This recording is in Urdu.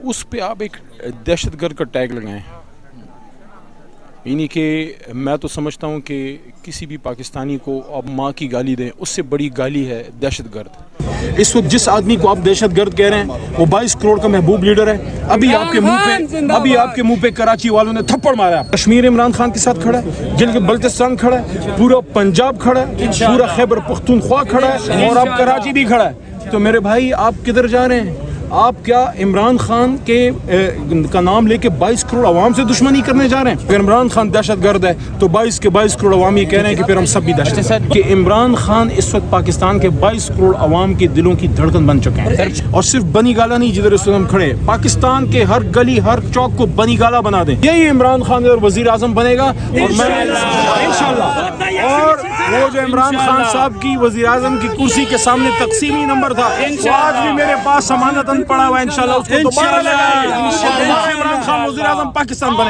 اس پہ آپ ایک دہشت گرد کا ٹیگ لگائیں، یعنی کہ میں تو سمجھتا ہوں کہ کسی بھی پاکستانی کو آپ ماں کی گالی دیں، اس سے بڑی گالی ہے دہشت گرد۔ اس وقت جس آدمی کو آپ دہشت گرد کہہ رہے ہیں وہ 22 کروڑ کا محبوب لیڈر ہے۔ ابھی آپ کے منہ پہ کراچی والوں نے تھپڑ مارا۔ کشمیر عمران خان کے ساتھ کھڑا ہے، گلگت بلتستان کھڑا ہے، پورا پنجاب کھڑا ہے، پورا خیبر پختونخوا کھڑا ہے، اور اب کراچی بھی کھڑا ہے۔ تو میرے بھائی آپ کدھر جا رہے ہیں؟ آپ کیا عمران خان کا نام لے کے 22 کروڑ عوام سے دشمنی کرنے جا رہے ہیں؟ اگر عمران خان دہشت گرد ہے تو 22 کروڑ عوام یہ کہہ رہے ہیں کہ پھر ہم سب بھی دہشت گرد کہ عمران خان اس وقت پاکستان کے 22 کروڑ عوام کے دلوں کی دھڑکن بن چکے ہیں، اور صرف بنی گالا نہیں، جدھر اس وقت ہم کھڑے پاکستان کے ہر گلی ہر چوک کو بنی گالا بنا دیں۔ یہی عمران خان اگر وزیر اعظم بنے گا، اور میں انشاءاللہ، اور وہ جو عمران خان صاحب کی وزیر اعظم کی کرسی کے سامنے تقسیمی نمبر تھا، وہ آج بھی میرے پاس ضمانت پڑا ہوا ہے، انشاءاللہ اس کو دوبارہ لگائیں گے، عمران خان وزیر اعظم پاکستان بنے۔